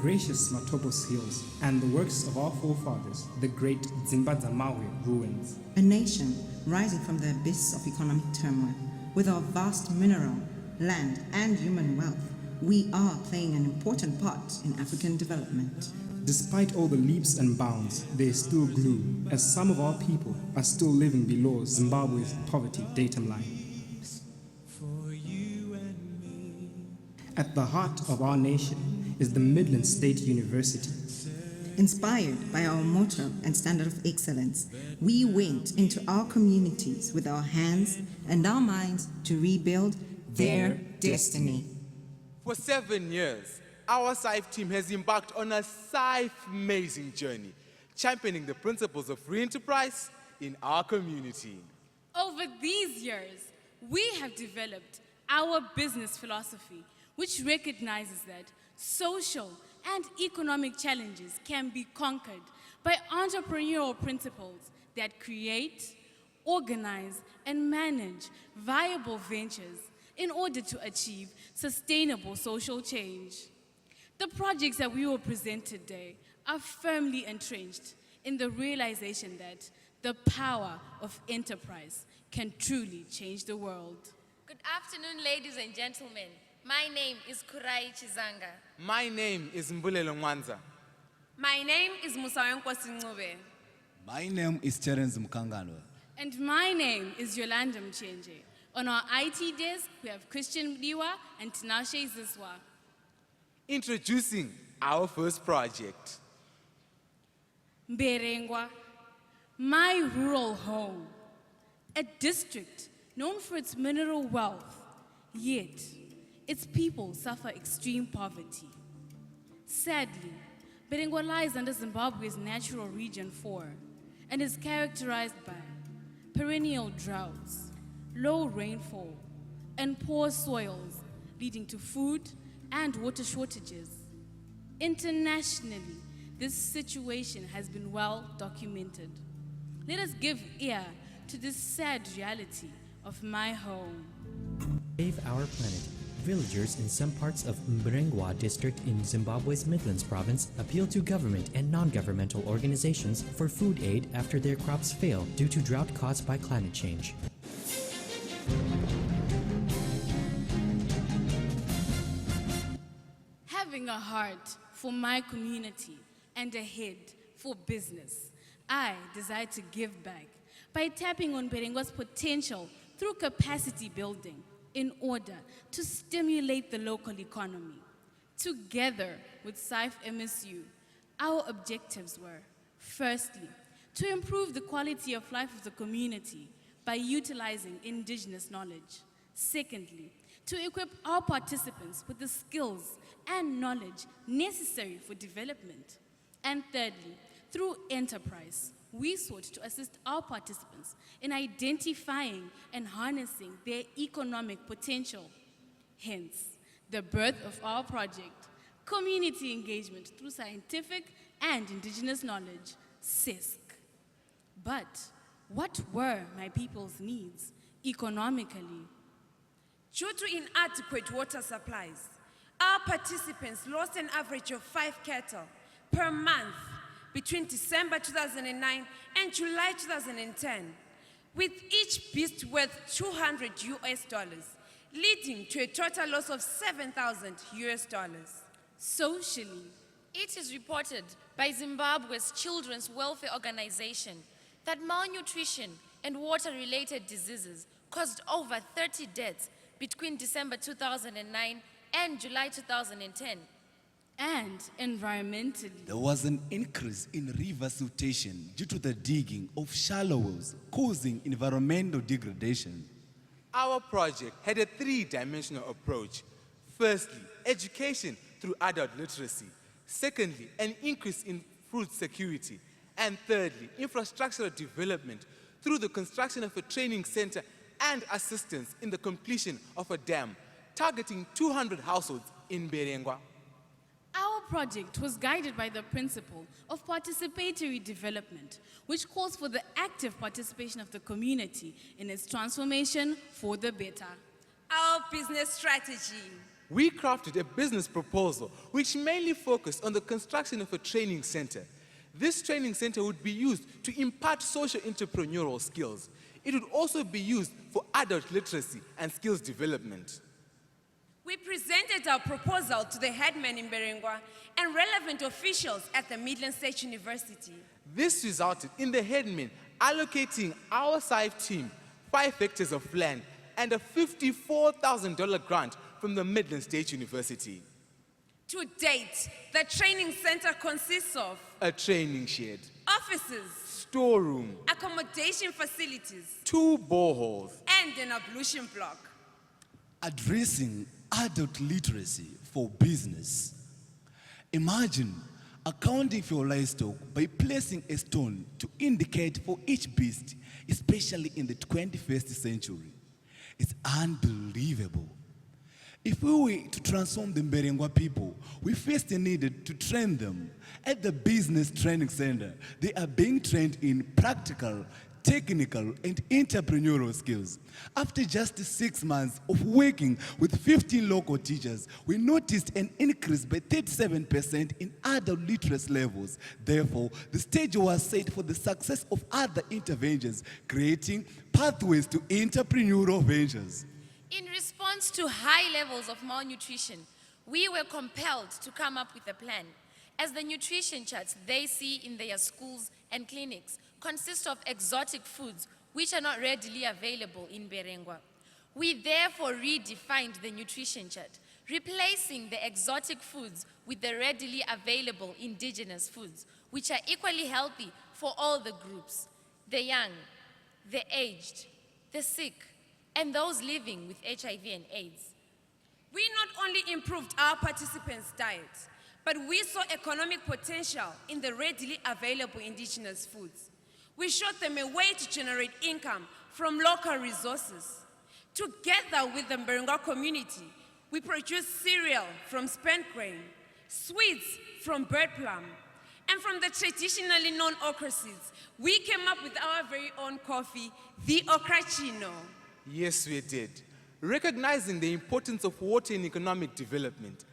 gracious Matobos Hills and the works of our forefathers, the great Zimbabwe ruins. A nation rising from the abyss of economic turmoil, with our vast mineral, land, and human wealth, we are playing an important part in African development. Despite all the leaps and bounds, there is still gloom, as some of our people are still living below Zimbabwe's poverty datum line. At the heart of our nation is the Midland State University. Inspired by our motto and standard of excellence, we went into our communities with our hands and our minds to rebuild their destiny. For 7 years, our SIFE team has embarked on a SIFE-amazing journey, championing the principles of free enterprise in our community. Over these years, we have developed our business philosophy, which recognizes that social and economic challenges can be conquered by entrepreneurial principles that create, organize, and manage viable ventures in order to achieve sustainable social change. The projects that we will present today are firmly entrenched in the realization that the power of enterprise can truly change the world. Good afternoon, ladies and gentlemen. My name is Kurai Chizanga. My name is Mbulelo Mwanza. My name is Musawenko Sinube. My name is Terence Mukangano. And my name is Yolanda Mchenje. On our IT desk, we have Christian Mdiwa and Tinashe Ziswa. Introducing our first project. Mberengwa, my rural home, a district known for its mineral wealth, yet its people suffer extreme poverty. Sadly, Mberengwa lies under Zimbabwe's natural region 4 and is characterized by perennial droughts, low rainfall, and poor soils, leading to food and water shortages. Internationally, this situation has been well documented. Let us give ear to this sad reality of my home. Save our planet. Villagers in some parts of Mberengwa district in Zimbabwe's Midlands province appeal to government and non-governmental organizations for food aid after their crops fail due to drought caused by climate change. Having a heart for my community and a head for business, I desire to give back by tapping on Mberengwa's potential through capacity building in order to stimulate the local economy. Together with SIFE MSU, our objectives were, firstly, to improve the quality of life of the community by utilizing indigenous knowledge. Secondly, to equip our participants with the skills and knowledge necessary for development. And thirdly, through enterprise, we sought to assist our participants in identifying and harnessing their economic potential. Hence, the birth of our project, Community Engagement Through Scientific and Indigenous Knowledge, CISC. But what were my people's needs economically? Due to inadequate water supplies, our participants lost an average of 5 cattle per month between December 2009 and July 2010, with each beast worth $200, leading to a total loss of $7,000. Socially, It is reported by Zimbabwe's Children's Welfare Organization that malnutrition and water-related diseases caused over 30 deaths between December 2009 and July 2010. and environmentally. There was an increase in river siltation due to the digging of shallow wells, causing environmental degradation. Our project had a 3-dimensional approach. Firstly, education through adult literacy. Secondly, an increase in food security. And thirdly, infrastructural development through the construction of a training center and assistance in the completion of a dam, targeting 200 households in Mberengwa. Our project was guided by the principle of participatory development, which calls for the active participation of the community in its transformation for the better. Our business strategy. We crafted a business proposal which mainly focused on the construction of a training center. This training center would be used to impart social entrepreneurial skills. It would also be used for adult literacy and skills development. We presented our proposal to the headman in Berengwa and relevant officials at the Midland State University. This resulted in the headman allocating our SIFE team 5 hectares of land and a $54,000 grant from the Midland State University. To date, the training center consists of A training shed, offices, storeroom, accommodation facilities, 2 boreholes, and an ablution block. Addressing adult literacy for business. Imagine accounting for your livestock by placing a stone to indicate for each beast, especially in the 21st century. It's unbelievable. If we were to transform the Mberengwa people, we first needed to train them. At the Business Training Center, they are being trained in practical, technical, and entrepreneurial skills. After just 6 months of working with 15 local teachers, we noticed an increase by 37% in adult literacy levels. Therefore, the stage was set for the success of other interventions, creating pathways to entrepreneurial ventures. In response to high levels of malnutrition, we were compelled to come up with a plan, as the nutrition charts they see in their schools and clinics consist of exotic foods which are not readily available in Berengwa. We therefore redefined the nutrition chart, replacing the exotic foods with the readily available indigenous foods, which are equally healthy for all the groups: the young, the aged, the sick, and those living with HIV and AIDS. We not only improved our participants' diets, but we saw economic potential in the readily available indigenous foods. We showed them a way to generate income from local resources. Together with the Mberengwa community, we produced cereal from spent grain, sweets from bird plum, and from the traditionally known okra seeds, we came up with our very own coffee, the Okrachino. Yes, we did. Recognizing the importance of water in economic development,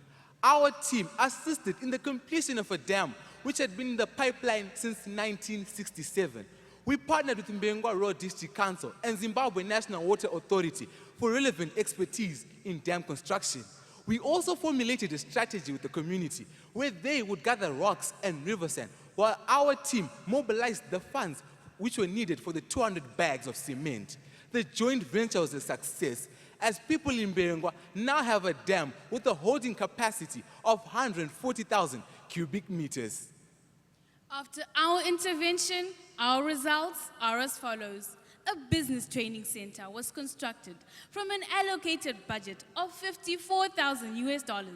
our team assisted in the completion of a dam which had been in the pipeline since 1967. We partnered with Mberengwa Road District Council and Zimbabwe National Water Authority for relevant expertise in dam construction. We also formulated a strategy with the community where they would gather rocks and river sand, while our team mobilized the funds which were needed for the 200 bags of cement. The joint venture was a success, as people in Berengwa now have a dam with a holding capacity of 140,000 cubic meters. After our intervention, our results are as follows. A business training center was constructed from an allocated budget of $54,000.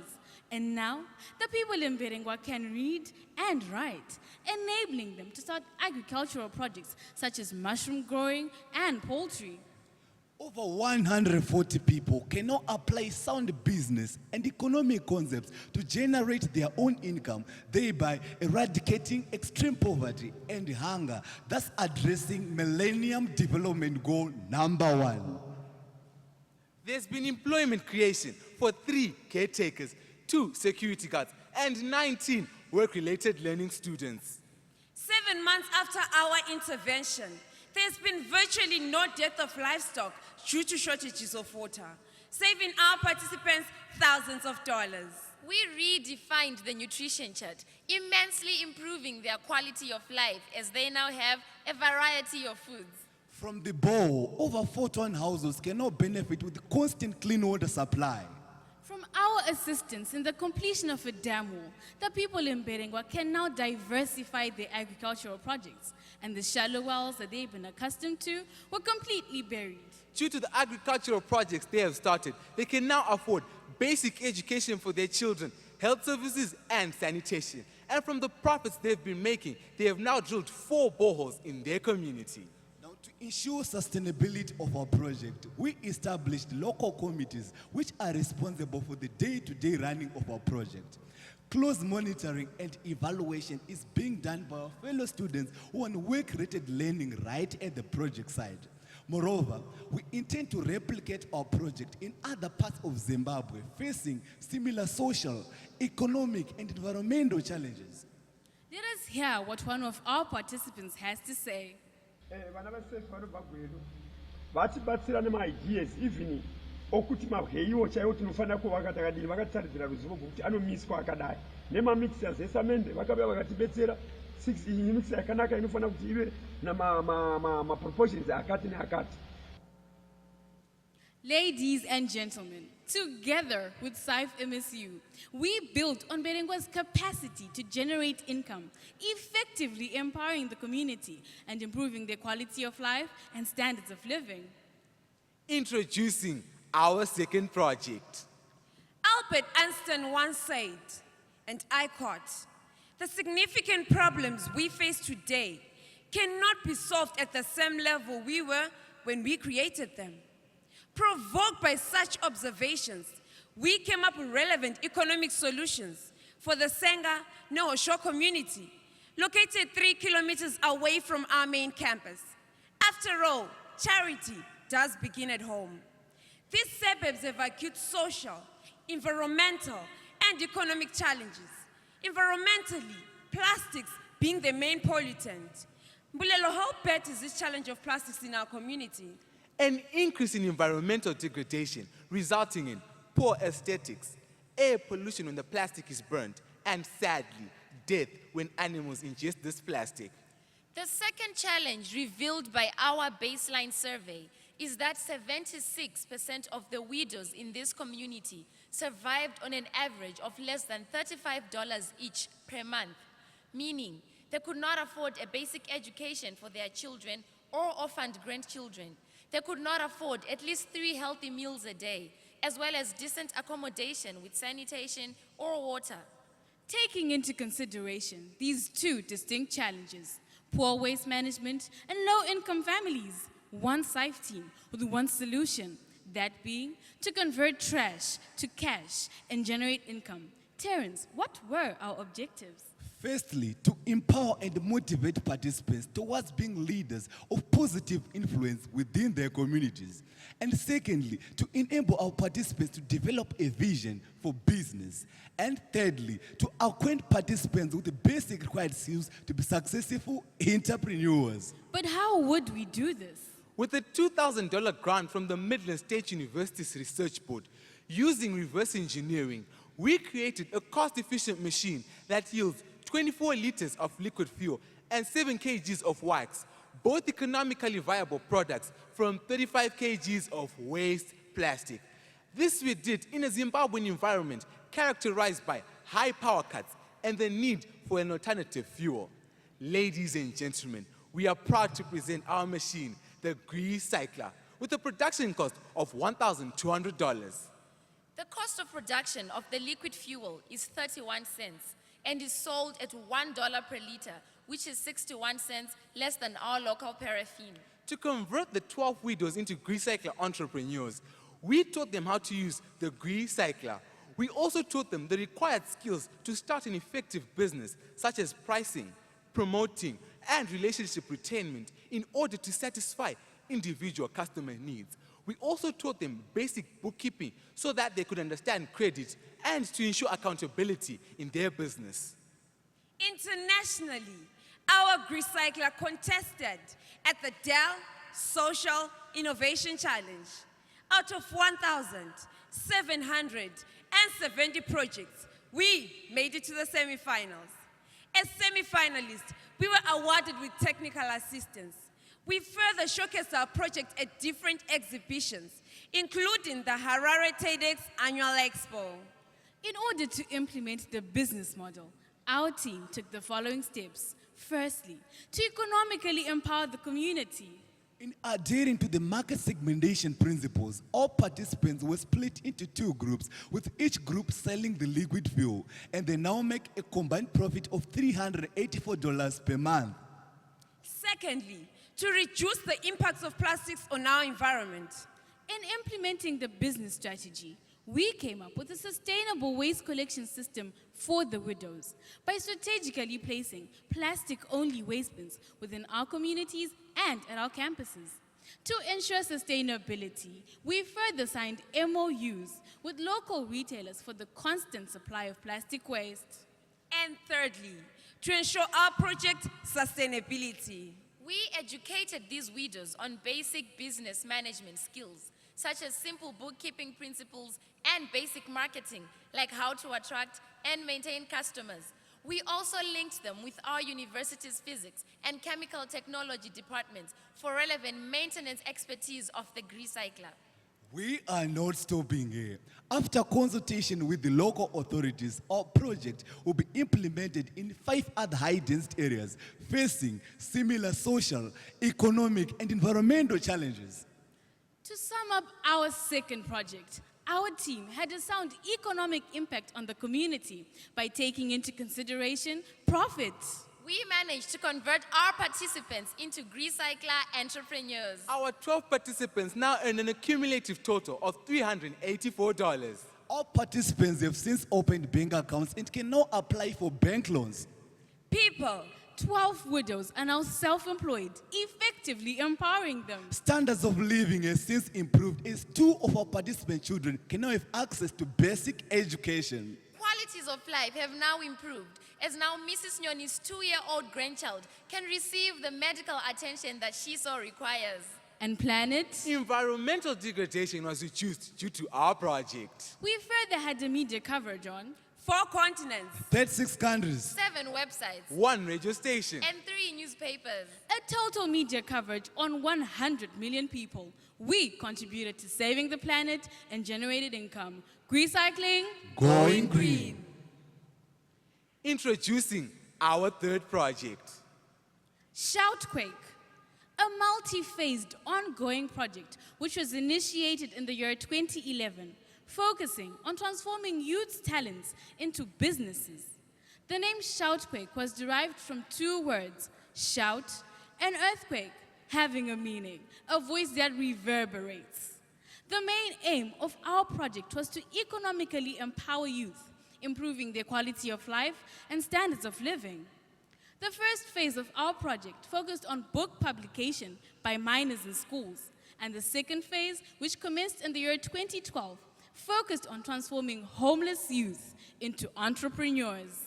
And now, the people in Berengwa can read and write, enabling them to start agricultural projects such as mushroom growing and poultry. Over 140 people can now apply sound business and economic concepts to generate their own income, thereby eradicating extreme poverty and hunger, thus addressing Millennium Development Goal #1. There's been employment creation for 3 caretakers, 2 security guards, and 19 work-related learning students. 7 months after our intervention, there's been virtually no death of livestock due to shortages of water, saving our participants thousands of dollars. We redefined the nutrition chart, immensely improving their quality of life as they now have a variety of foods. From the bowl, over 41 households can now benefit with constant clean water supply. From our assistance in the completion of a dam wall, the people in Berengwa can now diversify their agricultural projects, and the shallow wells that they've been accustomed to were completely buried. Due to the agricultural projects they have started, they can now afford basic education for their children, health services, and sanitation. And from the profits they've been making, they have now drilled 4 boreholes in their community. Now, to ensure sustainability of our project, we established local committees which are responsible for the day-to-day running of our project. Close monitoring and evaluation is being done by our fellow students who are on work-related learning right at the project site. Moreover, we intend to replicate our project in other parts of Zimbabwe facing similar social, economic, and environmental challenges. Let us hear what one of our participants has to say. Vana vesesi vanobva gwedu vatibatsirane maideas even okuti maheiwo chaiwo tinofanira kuvaka takadini vakataridzira ruzivo kuti anomiswa akadai nemamixers esamende vakauya vakatibetsera 6 iyi mixer yakanaka inofanira kuti ive namaproportions akati neakati. Ladies and gentlemen, together with SAIF MSU, we built on Berengwa's capacity to generate income, effectively empowering the community and improving their quality of life and standards of living. Introducing our second project. Albert Einstein once said, and I quote, "The significant problems we face today cannot be solved at the same level we were when we created them." Provoked by such observations, we came up with relevant economic solutions for the Senga Nohosho community, located 3 kilometers away from our main campus. After all, charity does begin at home. These suburbs have acute social, environmental, and economic challenges. Environmentally, plastics being the main pollutant. Mbulelo, how bad is this challenge of plastics in our community? An increase in environmental degradation resulting in poor aesthetics, air pollution when the plastic is burnt, and sadly, death when animals ingest this plastic. The second challenge revealed by our baseline survey is that 76% of the widows in this community survived on an average of less than $35 each per month, meaning they could not afford a basic education for their children or orphaned grandchildren. They could not afford at least 3 healthy meals a day, as well as decent accommodation with sanitation or water. Taking into consideration these two distinct challenges, poor waste management and low-income families, one SAIF team with one solution, that being to convert trash to cash and generate income. Terence, what were our objectives? Firstly, to empower and motivate participants towards being leaders of positive influence within their communities. And secondly, to enable our participants to develop a vision for business. And thirdly, to acquaint participants with the basic required skills to be successful entrepreneurs. But how would we do this? With a $2,000 grant from the Midland State University's Research Board, using reverse engineering, we created a cost-efficient machine that yields 24 liters of liquid fuel and 7 kgs of wax, both economically viable products from 35 kgs of waste plastic. This we did in a Zimbabwean environment characterized by high power cuts and the need for an alternative fuel. Ladies and gentlemen, we are proud to present our machine, the Recycler, with a production cost of $1,200. The cost of production of the liquid fuel is 31 cents and is sold at $1 per liter, which is 61 cents less than our local paraffin. To convert the 12 widows into Recycler entrepreneurs, we taught them how to use the Recycler. We also taught them the required skills to start an effective business, such as pricing, promoting, and relationship retainment in order to satisfy individual customer needs. We also taught them basic bookkeeping so that they could understand credit and to ensure accountability in their business. Internationally, our Recycler contested at the Dell Social Innovation Challenge. Out of 1,770 projects, we made it to the semifinals. As semifinalists, we were awarded with technical assistance. We further showcased our project at different exhibitions, including the Harare TEDx Annual Expo. In order to implement the business model, our team took the following steps. Firstly, to economically empower the community. In adhering to the market segmentation principles, all participants were split into 2 groups, with each group selling the liquid fuel, and they now make a combined profit of $384 per month. Secondly, to reduce the impacts of plastics on our environment. In implementing the business strategy, we came up with a sustainable waste collection system for the widows by strategically placing plastic-only waste bins within our communities and at our campuses. To ensure sustainability, we further signed MOUs with local retailers for the constant supply of plastic waste. And thirdly, to ensure our project sustainability. We educated these widows on basic business management skills, such as simple bookkeeping principles and basic marketing, like how to attract and maintain customers. We also linked them with our university's physics and chemical technology departments for relevant maintenance expertise of the recycler. We are not stopping here. After consultation with the local authorities, our project will be implemented in 5 other high-density areas facing similar social, economic, and environmental challenges. To sum up our second project, our team had a sound economic impact on the community by taking into consideration profits. We managed to convert our participants into recycler entrepreneurs. Our 12 participants now earn an accumulative total of $384. Our participants have since opened bank accounts and can now apply for bank loans. People, 12 widows are now self-employed, effectively empowering them. Standards of living has since improved as 2 of our participant children can now have access to basic education. Qualities of life have now improved, as now Mrs. Nyoni's 2-year-old grandchild can receive the medical attention that she so requires. And planet, Environmental degradation was reduced due to our project. we further had a media coverage on 4 continents, 36 countries, 7 websites, 1 radio station. and 3 newspapers. a total media coverage on 100 million people. We contributed to saving the planet and generated income. Recycling, going green. Introducing our third project. Shoutquake, a multi-phased ongoing project which was initiated in the year 2011, focusing on transforming youth's talents into businesses. The name Shoutquake was derived from 2 words, shout and earthquake, having a meaning, a voice that reverberates. The main aim of our project was to economically empower youth, improving their quality of life and standards of living. The first phase of our project focused on book publication by minors in schools, and the second phase, which commenced in the year 2012, focused on transforming homeless youth into entrepreneurs.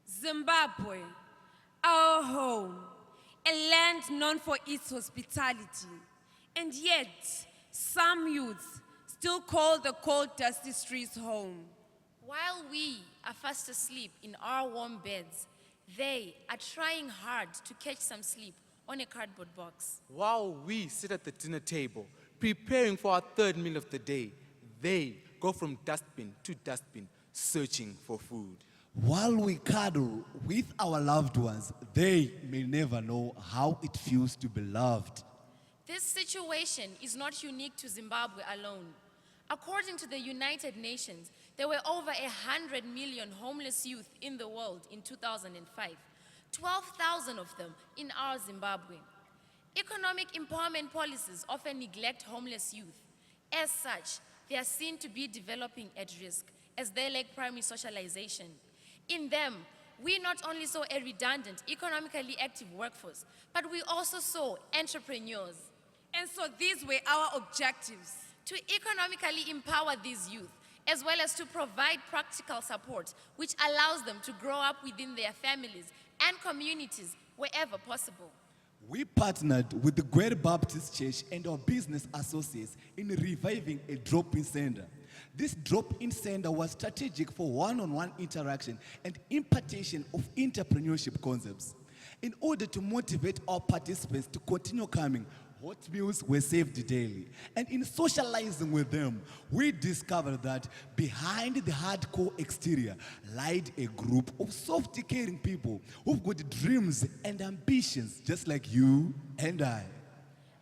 Zimbabwe, our home, a land known for its hospitality. And yet, some youths still call the cold, dusty streets home. While we are fast asleep in our warm beds, they are trying hard to catch some sleep on a cardboard box. While we sit at the dinner table, preparing for our third meal of the day, they go from dustbin to dustbin, searching for food. While we cuddle with our loved ones, they may never know how it feels to be loved. This situation is not unique to Zimbabwe alone. According to the United Nations, there were over 100 million homeless youth in the world in 2005, 12,000 of them in our Zimbabwe. Economic empowerment policies often neglect homeless youth. As such, they are seen to be developing at risk as they lack primary socialization. In them, we not only saw a redundant, economically active workforce, but we also saw entrepreneurs. And so these were our objectives. To economically empower these youth, as well as to provide practical support, which allows them to grow up within their families and communities wherever possible. We partnered with the Great Baptist Church and our business associates in reviving a drop-in center. This drop-in center was strategic for one-on-one interaction and impartation of entrepreneurship concepts. In order to motivate our participants to continue coming, hot meals were served daily. And in socializing with them, we discovered that behind the hardcore exterior lied a group of soft, caring people who've got dreams and ambitions just like you and I.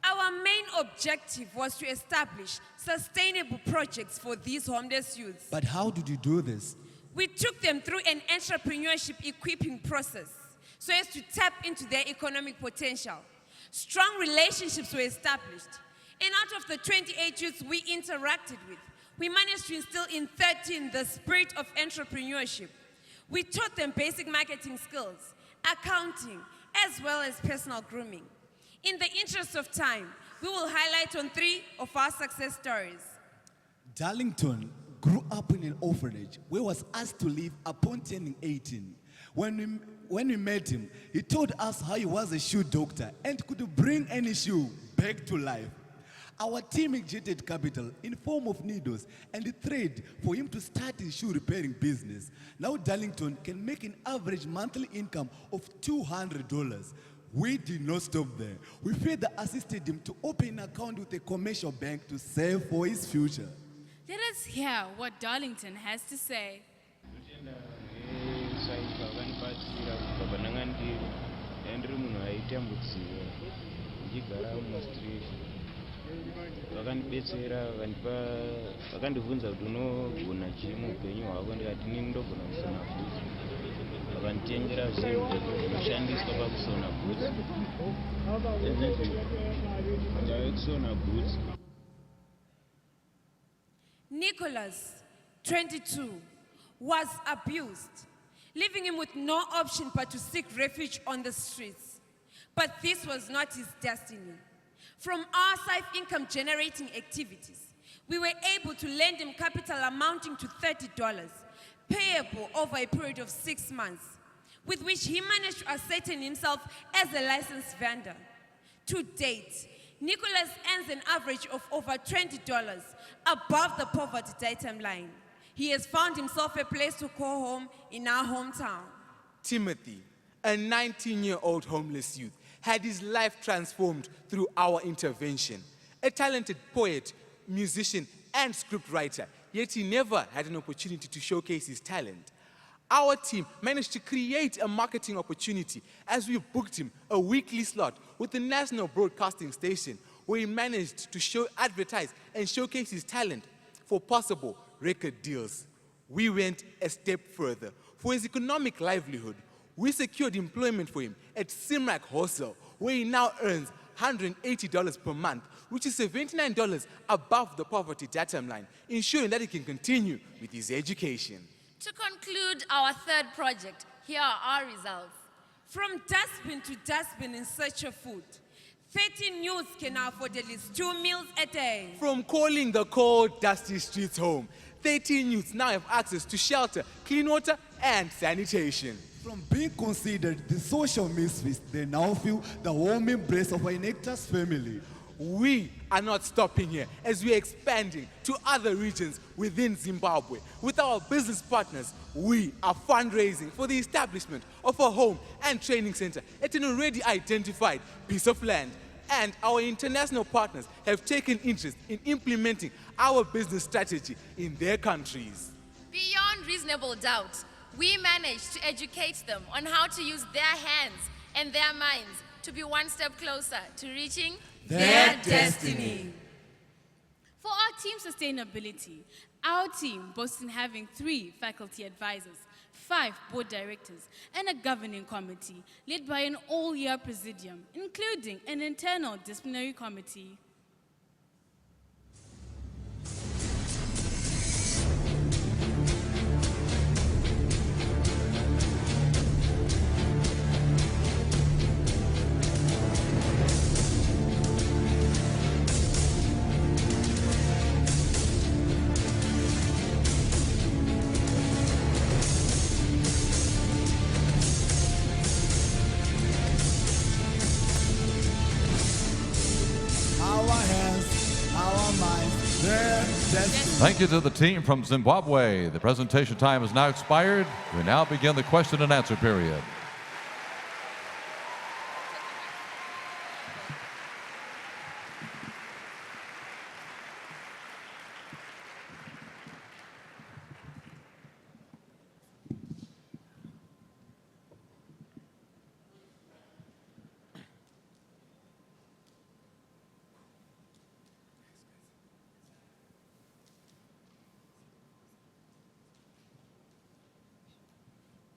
Our main objective was to establish sustainable projects for these homeless youths. But how did you do this? We took them through an entrepreneurship equipping process so as to tap into their economic potential. Strong relationships were established. And out of the 28 youths we interacted with, we managed to instill in 13 the spirit of entrepreneurship. We taught them basic marketing skills, accounting, as well as personal grooming. In the interest of time, we will highlight on 3 of our success stories. Darlington grew up in an orphanage where he was asked to leave upon turning 18. When we met him, he told us how he was a shoe doctor and could bring any shoe back to life. Our team injected capital in form of needles and thread for him to start his shoe repairing business. Now Darlington can make an average monthly income of $200. We did not stop there. We further assisted him to open an account with a commercial bank to save for his future. Let us hear what Darlington has to say. vakandibetsera vakandibvunza kuti unogona chii muupenyu hwako ndikati inini ndogona kusona bhutsi vakanditengera zvinhu zvinoshandiswa pakusona bhutsi nyaya yekusona bhutsi. Nicholas, 22, was abused, leaving him with no option but to seek refuge on the streets. But this was not his destiny. From our side income generating activities, we were able to lend him capital amounting to $30, payable over a period of 6 months, with which he managed to ascertain himself as a licensed vendor. To date, Nicholas earns an average of over $20 above the poverty datum line. He has found himself a place to call home in our hometown. Timothy, a 19-year-old homeless youth, had his life transformed through our intervention. A talented poet, musician, and scriptwriter, yet he never had an opportunity to showcase his talent. Our team managed to create a marketing opportunity as we booked him a weekly slot with the national broadcasting station, where he managed to advertise and showcase his talent for possible record deals. We went a step further. For his economic livelihood, we secured employment for him at Simrak Wholesale, where he now earns $180 per month, which is $79 above the poverty datum line, ensuring that he can continue with his education. To conclude our third project, here are our results. From dustbin to dustbin in search of food, 13 youths can now afford at least 2 meals a day. From calling the cold, dusty streets home, 13 youths now have access to shelter, clean water, and sanitation. From being considered the social misfits, they now feel the warm embrace of an Enactus family. We are not stopping here as we are expanding to other regions within Zimbabwe. With our business partners, we are fundraising for the establishment of a home and training center at an already identified piece of land. And our international partners have taken interest in implementing our business strategy in their countries. Beyond reasonable doubt, we managed to educate them on how to use their hands and their minds to be one step closer to reaching their destiny. For our team sustainability, our team boasts in having 3 faculty advisors, 5 board directors, and a governing committee led by an all-year presidium, including an internal disciplinary committee. Thank you to the team from Zimbabwe. The presentation time has now expired. We now begin the question and answer period.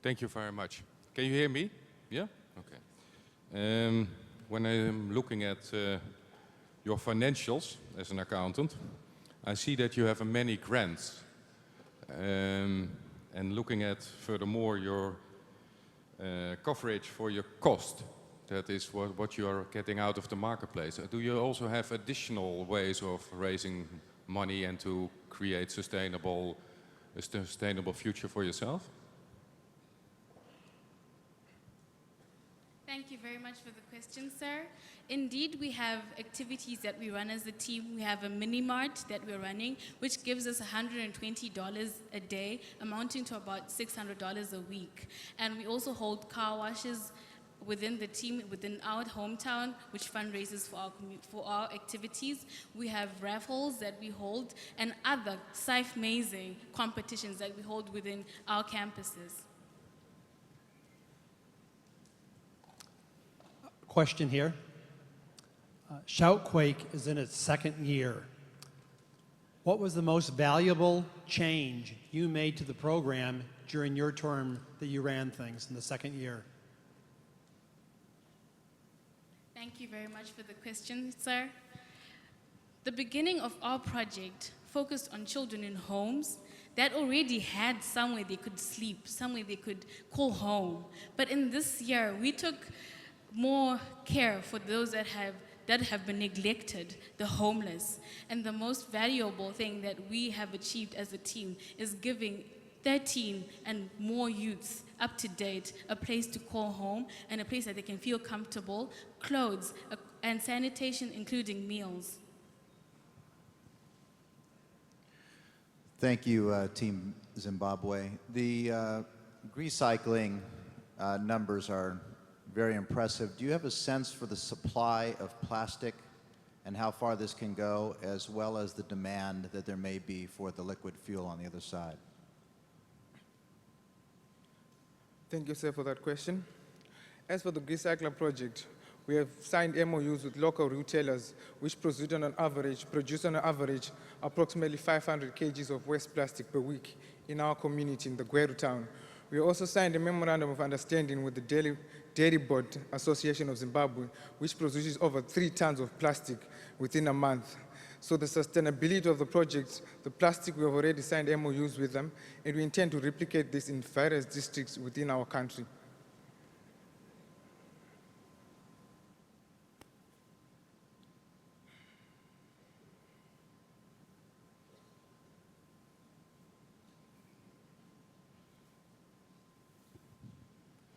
Thank you very much. Can you hear me? Yeah? Okay. When I'm looking at your financials as an accountant, I see that you have many grants. And looking at, furthermore, your coverage for your cost. That is what you are getting out of the marketplace. Do you also have additional ways of raising money and to create a sustainable future for yourself? Thank you very much for the question, sir. Indeed, we have activities that we run as a team. We have a mini mart that we're running, which gives us $120 a day, amounting to about $600 a week. And we also hold car washes within the team, within our hometown, which fundraises for our activities. We have raffles that we hold and other safe-mazing competitions that we hold within our campuses. Question here. Shoutquake is in its second year. What was the most valuable change you made to the program during your term that you ran things in the second year? Thank you very much for the question, sir. The beginning of our project focused on children in homes that already had somewhere they could sleep, somewhere they could call home. But in this year, we took more care for those that have been neglected, the homeless. And the most valuable thing that we have achieved as a team is giving 13 and more youths up to date a place to call home and a place that they can feel comfortable, clothes, and sanitation, including meals. Thank you, Team Zimbabwe. The recycling numbers are very impressive. Do you have a sense for the supply of plastic and how far this can go, as well as the demand that there may be for the liquid fuel on the other side? Thank you, sir, for that question. As for the Recycler project, we have signed MOUs with local retailers which produce on an average approximately 500 kgs of waste plastic per week in our community in the Gweru town. We also signed a memorandum of understanding with the Dairy Board Association of Zimbabwe, which produces over 3 tons of plastic within a month. So the sustainability of the project, the plastic, we have already signed MOUs with them, and we intend to replicate this in various districts within our country.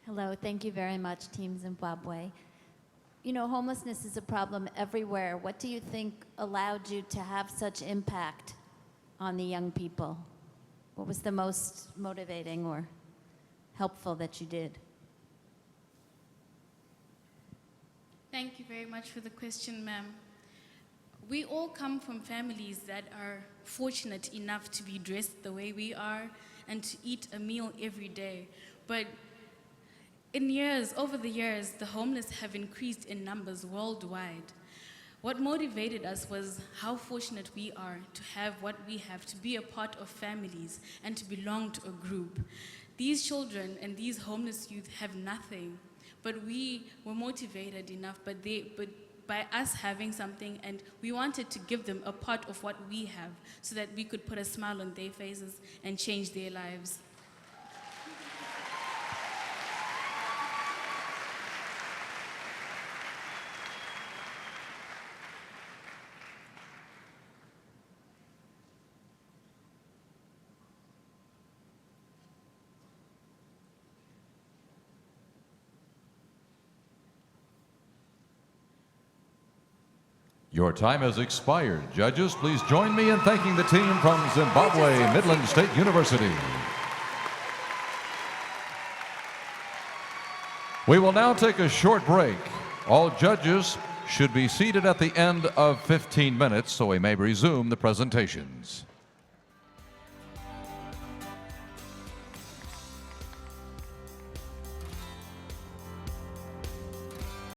Hello, thank you very much, Team Zimbabwe. You know, homelessness is a problem everywhere. What do you think allowed you to have such impact on the young people? What was the most motivating or helpful that you did? Thank you very much for the question, ma'am. We all come from families that are fortunate enough to be dressed the way we are and to eat a meal every day. But over the years, the homeless have increased in numbers worldwide. What motivated us was how fortunate we are to have what we have, to be a part of families and to belong to a group. These children and these homeless youth have nothing, but we were motivated enough, but by us having something, and we wanted to give them a part of what we have so that we could put a smile on their faces and change their lives. Your time has expired. Judges, please join me in thanking the team from Zimbabwe Midland State University. We will now take a short break. All judges should be seated at the end of 15 minutes so we may resume the presentations.